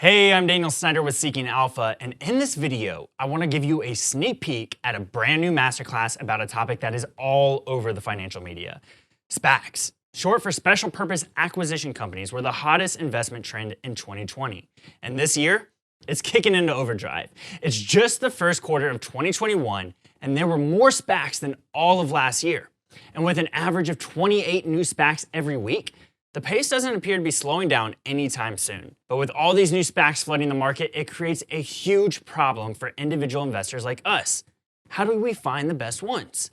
Hey, I'm Daniel Snyder with Seeking Alpha, and in this video, I want to give you a sneak peek at a brand new masterclass about a topic that is all over the financial media. SPACs, short for Special Purpose Acquisition Companies, were the hottest investment trend in 2020. And this year, it's kicking into overdrive. It's just the first quarter of 2021, and there were more SPACs than all of last year. And with an average of 28 new SPACs every week, the pace doesn't appear to be slowing down anytime soon. But with all these new SPACs flooding the market, it creates a huge problem for individual investors like us. How do we find the best ones?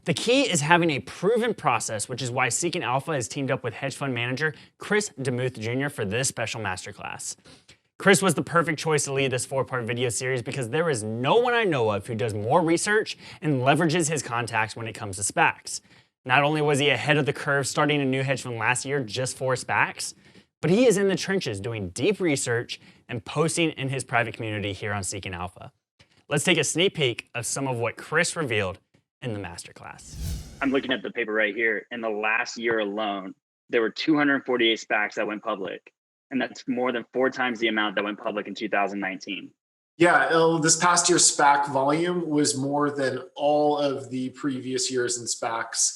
The key is having a proven process, which is why Seeking Alpha has teamed up with hedge fund manager Chris DeMuth Jr. for this special masterclass. Chris was the perfect choice to lead this 4-part video series because there is no one I know of who does more research and leverages his contacts when it comes to SPACs. Not only was he ahead of the curve starting a new hedge fund last year just for SPACs, but he is in the trenches doing deep research and posting in his private community here on Seeking Alpha. Let's take a sneak peek of some of what Chris revealed in the masterclass. I'm looking at the paper right here. In the last year alone, there were 248 SPACs that went public, and that's more than 4 times the amount that went public in 2019. Yeah, this past year's SPAC volume was more than all of the previous years in SPACs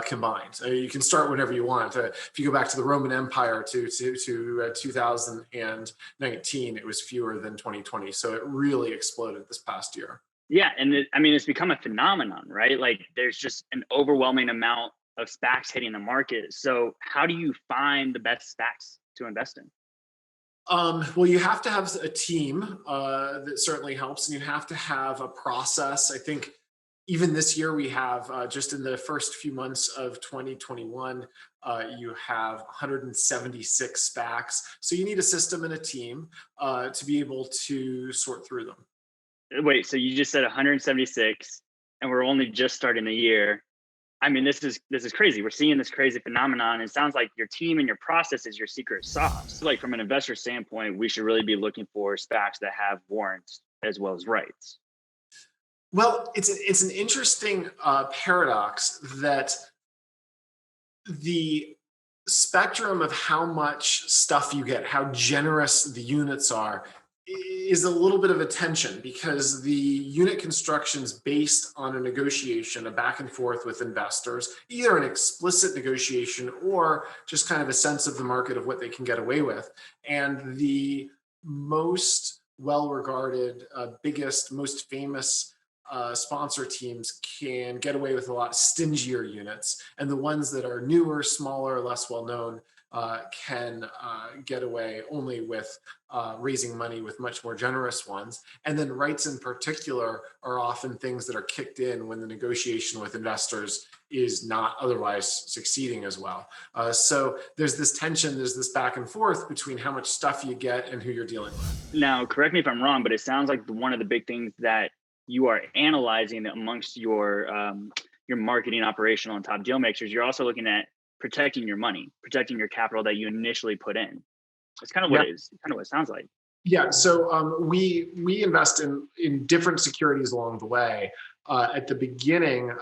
combined. You can start whenever you want. If you go back to the Roman Empire to 2019, it was fewer than 2020. So it really exploded this past year. Yeah, and it's become a phenomenon, right? Like there's just an overwhelming amount of SPACs hitting the market. So how do you find the best SPACs to invest in? Well, you have to have a team that certainly helps, and you have to have a process. I think even this year we have just in the first few months of 2021, you have 176 SPACs. So you need a system and a team to be able to sort through them. Wait, so you just said 176, and we're only just starting the year. I mean, this is crazy. We're seeing this crazy phenomenon. It sounds like your team and your process is your secret sauce. So like from an investor standpoint, we should really be looking for SPACs that have warrants as well as rights. Well, it's an interesting paradox that the spectrum of how much stuff you get, how generous the units are, is a little bit of a tension because the unit construction is based on a negotiation, a back and forth with investors, either an explicit negotiation or just kind of a sense of the market of what they can get away with. And the most well-regarded, biggest, most famous sponsor teams can get away with a lot stingier units. And the ones that are newer, smaller, less well-known can get away only with raising money with much more generous ones. And then rights in particular are often things that are kicked in when the negotiation with investors is not otherwise succeeding as well. So there's this tension, there's this back and forth between how much stuff you get and who you're dealing with. Now, correct me if I'm wrong, but it sounds like one of the big things that you are analyzing amongst your marketing, operational, and top deal makers, you're also looking at protecting your money, protecting your capital that you initially put in. It's kind of what it sounds like. Yeah. So we invest in different securities along the way. At the beginning,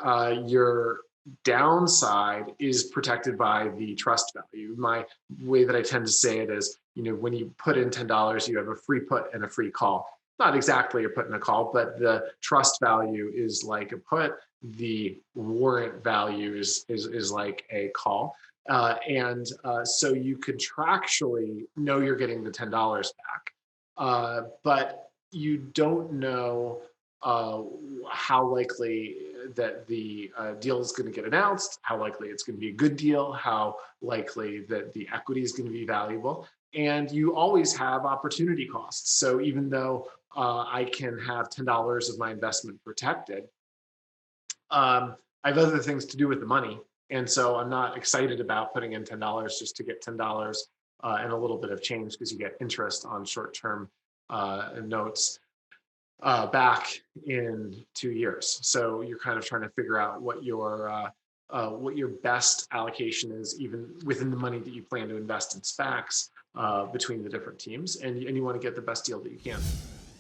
your downside is protected by the trust value. My way that I tend to say it is, when you put in $10, you have a free put and a free call. Not exactly a put and a call, but the trust value is like a put. The warrant value is like a call. So you contractually know you're getting the $10 back, but you don't know how likely that the deal is going to get announced, how likely it's going to be a good deal, how likely that the equity is going to be valuable. And you always have opportunity costs. So even though I can have $10 of my investment protected, I have other things to do with the money. And so I'm not excited about putting in $10 just to get $10 and a little bit of change because you get interest on short-term notes back in 2 years. So you're kind of trying to figure out what your best allocation is, even within the money that you plan to invest in SPACs between the different teams, and you want to get the best deal that you can.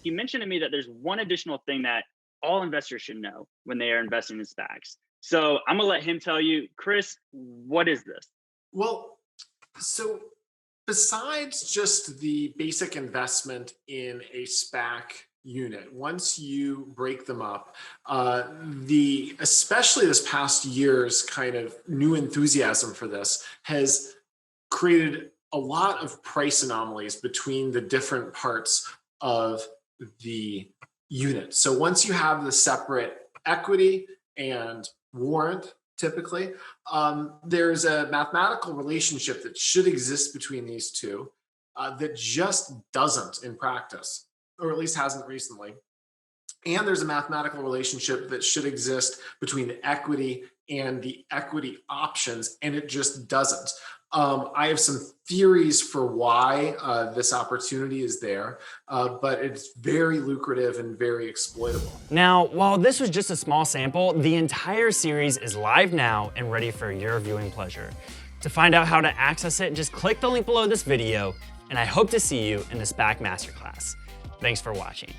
You mentioned to me that there's one additional thing that all investors should know when they are investing in SPACs. So I'm gonna let him tell you, Chris, what is this? Well, so Besides just the basic investment in a SPAC unit, once you break them up, especially this past year's kind of new enthusiasm for this has created a lot of price anomalies between the different parts of the unit. So once you have the separate equity and warrant, typically, there's a mathematical relationship that should exist between these two that just doesn't in practice, or at least hasn't recently. And there's a mathematical relationship that should exist between the equity and the equity options, and it just doesn't. I have some theories for why this opportunity is there, but it's very lucrative and very exploitable. Now, while this was just a small sample, the entire series is live now and ready for your viewing pleasure. To find out how to access it, just click the link below this video, and I hope to see you in the SPAC Masterclass. Thanks for watching.